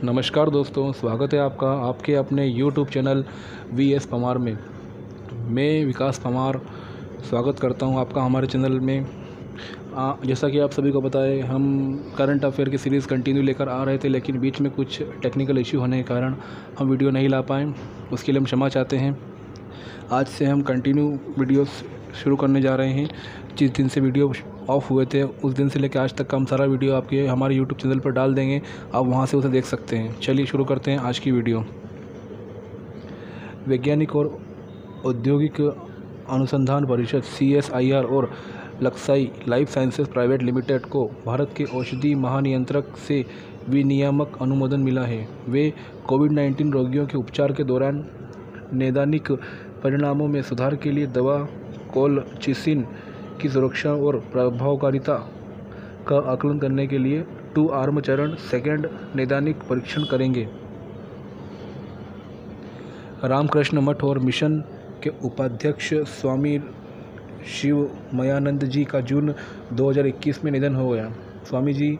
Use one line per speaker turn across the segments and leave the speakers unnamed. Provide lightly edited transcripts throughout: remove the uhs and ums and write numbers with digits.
नमस्कार दोस्तों, स्वागत है आपका आपके अपने YouTube चैनल VS पमार में। मैं विकास पमार स्वागत करता हूं आपका हमारे चैनल में। जैसा कि आप सभी को पता है, हम करंट अफेयर की सीरीज़ कंटिन्यू लेकर आ रहे थे, लेकिन बीच में कुछ टेक्निकल इश्यू होने के कारण हम वीडियो नहीं ला पाए। उसके लिए हम क्षमा चाहते हैं। आज से हम कंटिन्यू वीडियोस शुरू करने जा रहे हैं। जिस दिन से वीडियो ऑफ हुए थे उस दिन से लेकर आज तक का हम सारा वीडियो आपके हमारे YouTube चैनल पर डाल देंगे। आप वहां से उसे देख सकते हैं। चलिए शुरू करते हैं आज की वीडियो। वैज्ञानिक और औद्योगिक अनुसंधान परिषद CSIR और लक्साई लाइफ साइंसेज प्राइवेट लिमिटेड को भारत के औषधि महानियंत्रक से विनियामक अनुमोदन मिला है। वे कोविड-19 रोगियों के उपचार के दौरान नैदानिक परिणामों में सुधार के लिए दवा कोलचिसिन की सुरक्षा और प्रभावकारिता का आकलन करने के लिए 2 आर्म चरण सेकेंड नैदानिक परीक्षण करेंगे। रामकृष्ण मठ और मिशन के उपाध्यक्ष स्वामी शिवमयानंद जी का जून 2021 में निधन हो गया। स्वामी जी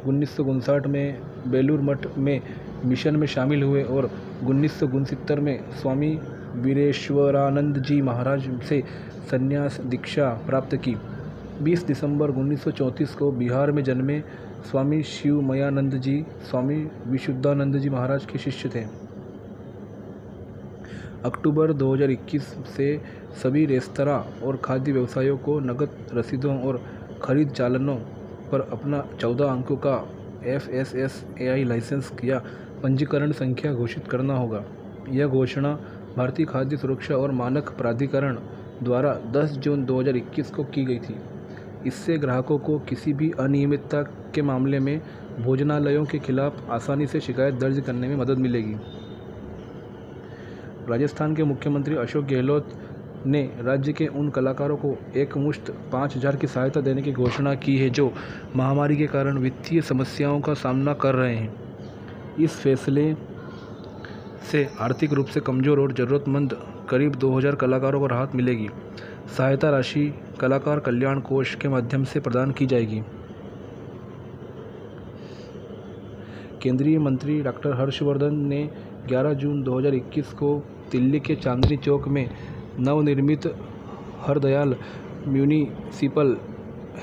1959 में बेलूर मठ में मिशन में शामिल हुए और 1969 में स्वामी वीरेश्वरानंद जी महाराज से संन्यास दीक्षा प्राप्त की। 20 दिसंबर 1934 को बिहार में जन्मे स्वामी शिवमयानंद जी स्वामी विशुद्धानंद जी महाराज के शिष्य थे। अक्टूबर 2021 से सभी रेस्तरां और खाद्य व्यवसायों को नकद रसीदों और खरीद चालानों पर अपना 14 अंकों का FSSAI लाइसेंस या पंजीकरण संख्या घोषित करना होगा। यह घोषणा भारतीय खाद्य सुरक्षा और मानक प्राधिकरण द्वारा 10 जून 2021 को की गई थी। इससे ग्राहकों को किसी भी अनियमितता के मामले में भोजनालयों के खिलाफ आसानी से शिकायत दर्ज करने में मदद मिलेगी। राजस्थान के मुख्यमंत्री अशोक गहलोत ने राज्य के उन कलाकारों को एकमुश्त 5,000 की सहायता देने की घोषणा की है जो महामारी के कारण वित्तीय समस्याओं का सामना कर रहे हैं। इस फैसले से आर्थिक रूप से कमज़ोर और ज़रूरतमंद करीब 2,000 कलाकारों को राहत मिलेगी। सहायता राशि कलाकार कल्याण कोष के माध्यम से प्रदान की जाएगी। केंद्रीय मंत्री डॉक्टर हर्षवर्धन ने 11 जून 2021 को दिल्ली के चांदनी चौक में नवनिर्मित Hardayal municipal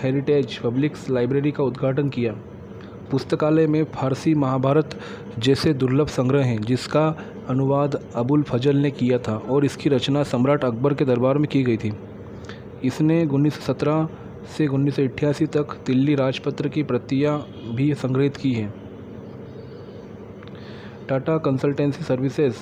heritage public library का उद्घाटन किया। पुस्तकालय में फारसी महाभारत जैसे दुर्लभ संग्रह हैं, जिसका अनुवाद अबुल फजल ने किया था और इसकी रचना सम्राट अकबर के दरबार में की गई थी। इसने 1917 से 1988 तक दिल्ली राजपत्र की प्रतियां भी संग्रहित की हैं। टाटा कंसल्टेंसी सर्विसेज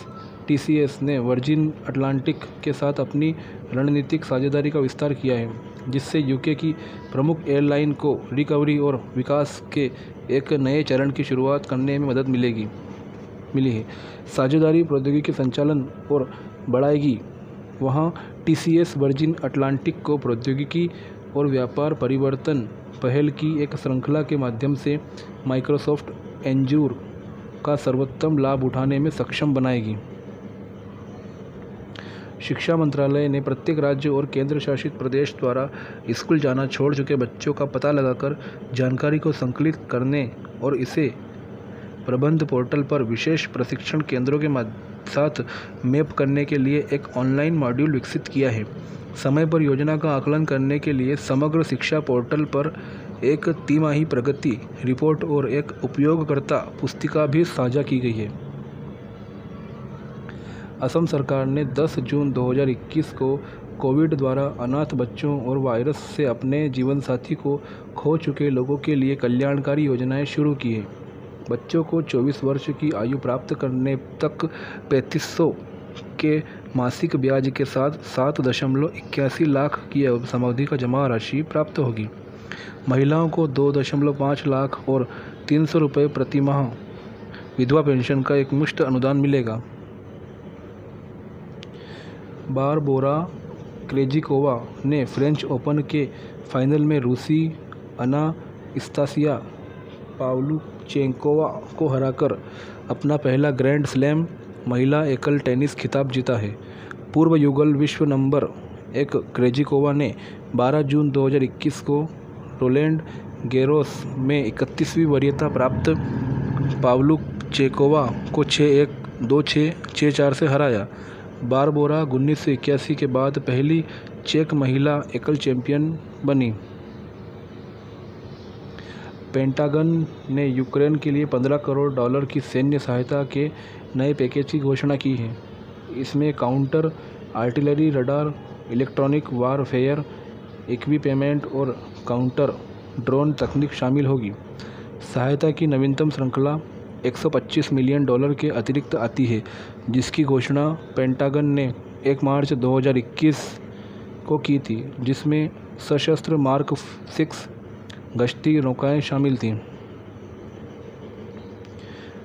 TCS ने वर्जिन अटलांटिक के साथ अपनी रणनीतिक साझेदारी का विस्तार किया है, जिससे UK की प्रमुख एयरलाइन को रिकवरी और विकास के एक नए चरण की शुरुआत करने में मदद मिली है। साझेदारी प्रौद्योगिकी संचालन और बढ़ाएगी। वहाँ TCS वर्जिन अटलांटिक को प्रौद्योगिकी और व्यापार परिवर्तन पहल की एक श्रृंखला के माध्यम से माइक्रोसॉफ्ट एंजूर का सर्वोत्तम लाभ उठाने में सक्षम बनाएगी। शिक्षा मंत्रालय ने प्रत्येक राज्य और केंद्र शासित प्रदेश द्वारा स्कूल जाना छोड़ चुके बच्चों का पता लगाकर जानकारी को संकलित करने और इसे प्रबंध पोर्टल पर विशेष प्रशिक्षण केंद्रों के साथ मैप करने के लिए एक ऑनलाइन मॉड्यूल विकसित किया है। समय पर योजना का आकलन करने के लिए समग्र शिक्षा पोर्टल पर एक तिमाही प्रगति रिपोर्ट और एक उपयोगकर्ता पुस्तिका भी साझा की गई है। असम सरकार ने 10 जून 2021 को कोविड द्वारा अनाथ बच्चों और वायरस से अपने जीवनसाथी को खो चुके लोगों के लिए कल्याणकारी योजनाएं शुरू की हैं। बच्चों को 24 वर्ष की आयु प्राप्त करने तक 3500 के मासिक ब्याज के साथ 7.81 लाख की समअवधि का जमा राशि प्राप्त होगी। महिलाओं को 2.5 लाख और 300 रुपये प्रति माह विधवा पेंशन का एक मुश्त अनुदान मिलेगा। बारबोरा क्रेजिकोवा ने फ्रेंच ओपन के फाइनल में रूसी अनास्तासिया पाव्लुचेंकोवा को हराकर अपना पहला ग्रैंड स्लैम महिला एकल टेनिस खिताब जीता है। पूर्व युगल विश्व नंबर 1 क्रेजिकोवा ने 12 जून 2021 को रोलैंड गैरोस में 31वीं वरीयता प्राप्त पाव्लुक चेकोवा को 6-1, 2-6, 6-4 से हराया। बारबोरा 1981 के बाद पहली चेक महिला एकल चैंपियन बनी। पेंटागन ने यूक्रेन के लिए $15 करोड़ की सैन्य सहायता के नए पैकेज की घोषणा की है। इसमें counter artillery, radar, electronic warfare equipment और काउंटर ड्रोन तकनीक शामिल होगी। सहायता की नवीनतम श्रृंखला $125 मिलियन के अतिरिक्त आती है, जिसकी घोषणा पेंटागन ने 1 मार्च 2021 को की थी, जिसमें सशस्त्र मार्क 6 गश्ती नौकाएं शामिल थीं।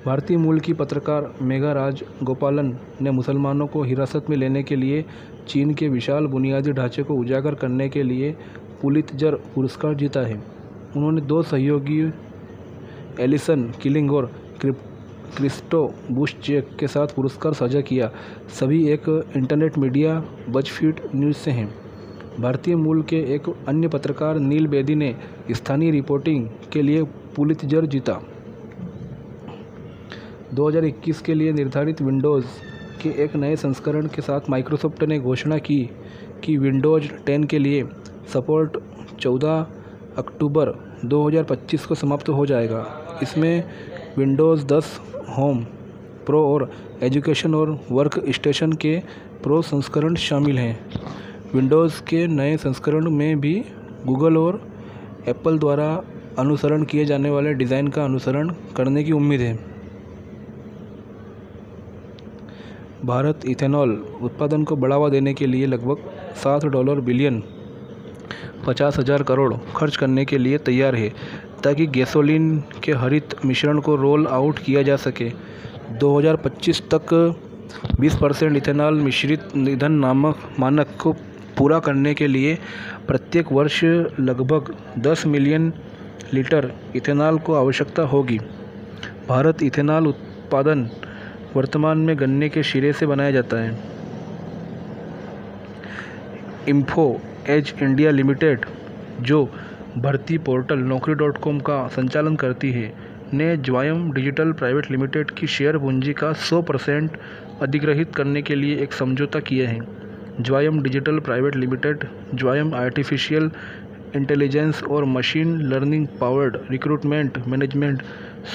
भारतीय मूल की पत्रकार मेघा राज गोपालन ने मुसलमानों को हिरासत में लेने के लिए चीन के विशाल बुनियादी ढांचे को उजागर करने के लिए पुलित्जर पुरस्कार जीता है। उन्होंने 2 सहयोगी एलिसन किलिंग और क्रिस्टो बुशचेक के साथ पुरस्कार साझा किया। सभी एक इंटरनेट मीडिया बज़फीड न्यूज़ से हैं। भारतीय मूल के एक अन्य पत्रकार नील बेदी ने स्थानीय रिपोर्टिंग के लिए पुलित्जर जीता। 2021 के लिए निर्धारित विंडोज़ के एक नए संस्करण के साथ माइक्रोसॉफ्ट ने घोषणा की कि विंडोज़ 10 के लिए सपोर्ट 14 अक्टूबर 2025 को समाप्त हो जाएगा। इसमें विंडोज़ 10 होम, प्रो और एजुकेशन और वर्क स्टेशन के प्रो संस्करण शामिल हैं। विंडोज़ के नए संस्करण में भी गूगल और एप्पल द्वारा अनुसरण किए जाने वाले डिज़ाइन का अनुसरण करने की उम्मीद है। भारत इथेनॉल उत्पादन को बढ़ावा देने के लिए लगभग $7 बिलियन 50,000 करोड़ खर्च करने के लिए तैयार है, ताकि गैसोलीन के हरित मिश्रण को रोल आउट किया जा सके। 2025 तक 20% इथेनॉल मिश्रित ईंधन मानक को पूरा करने के लिए प्रत्येक वर्ष लगभग 10 मिलियन लीटर इथेनॉल को आवश्यकता होगी। भारत इथेनॉल उत्पादन वर्तमान में गन्ने के शीरे से बनाया जाता है। इन्फो एज इंडिया लिमिटेड, जो भर्ती पोर्टल naukri.com का संचालन करती है, ने ज्वायम डिजिटल प्राइवेट लिमिटेड की शेयर पूंजी का 100% अधिग्रहित करने के लिए एक समझौता किया है। Zwayam digital private limited Zwayam artificial intelligence और machine learning powered recruitment management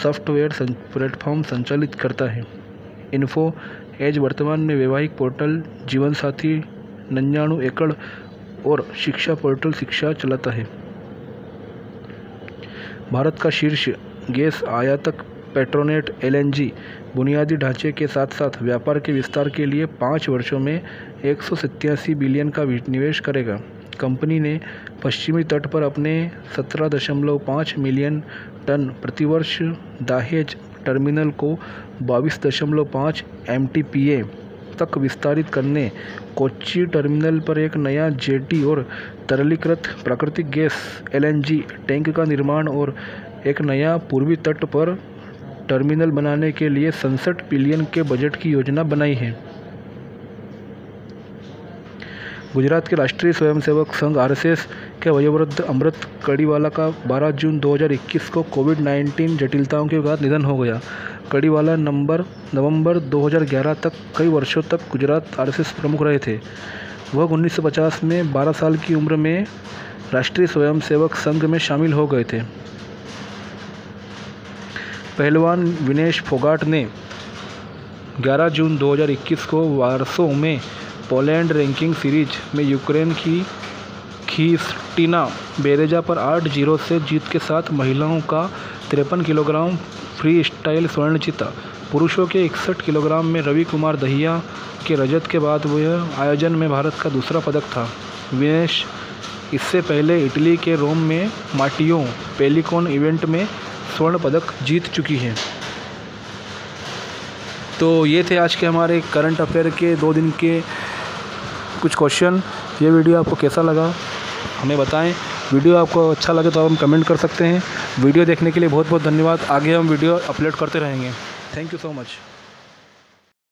software platform संचालित करता है। इन्फो एज वर्तमान में वैवाहिक पोर्टल जीवनसाथी 99 एकड़ और शिक्षा पोर्टल शिक्षा चलाता है। भारत का शीर्ष गैस आयातक पेट्रोनेट LNG बुनियादी ढांचे के साथ साथ व्यापार के विस्तार के लिए 5 वर्षों में 187 बिलियन का निवेश करेगा। कंपनी ने पश्चिमी तट पर अपने 17.5 मिलियन टन प्रतिवर्ष दाहेज टर्मिनल को 22.5 MTPA तक विस्तारित करने, कोच्चि टर्मिनल पर एक नया जेटी और तरलीकृत प्राकृतिक गैस LNG टैंक का निर्माण और एक नया पूर्वी तट पर टर्मिनल बनाने के लिए 67 बिलियन के बजट की योजना बनाई है। गुजरात के राष्ट्रीय स्वयंसेवक संघ RSS के वयोवृद्ध अमृत कड़ीवाला का 12 जून 2021 को कोविड-19 जटिलताओं के बाद निधन हो गया। कड़ीवाला नवंबर 2011 तक कई वर्षों तक गुजरात RSS प्रमुख रहे थे। वह 1950 में 12 साल की उम्र में राष्ट्रीय स्वयंसेवक संघ में शामिल हो गए थे। पहलवान विनेश फोगाट ने 11 जून 2021 को वार्सो में पोलैंड रैंकिंग सीरीज में यूक्रेन की क्रिस्टीना बेरेजा पर 8-0 से जीत के साथ महिलाओं का 53 किलोग्राम फ्री स्टाइल स्वर्ण जीता। पुरुषों के 61 किलोग्राम में रवि कुमार दहिया के रजत के बाद वह आयोजन में भारत का दूसरा पदक था। विनेश इससे पहले इटली के रोम में माटियो पेलिकोन इवेंट में स्वर्ण पदक जीत चुकी हैं। तो ये थे आज के हमारे करंट अफेयर के 2 दिन के कुछ क्वेश्चन। ये वीडियो आपको कैसा लगा हमें बताएं। वीडियो आपको अच्छा लगे तो आप हम कमेंट कर सकते हैं। वीडियो देखने के लिए बहुत बहुत धन्यवाद। आगे हम वीडियो अपलोड करते रहेंगे। Thank you so much.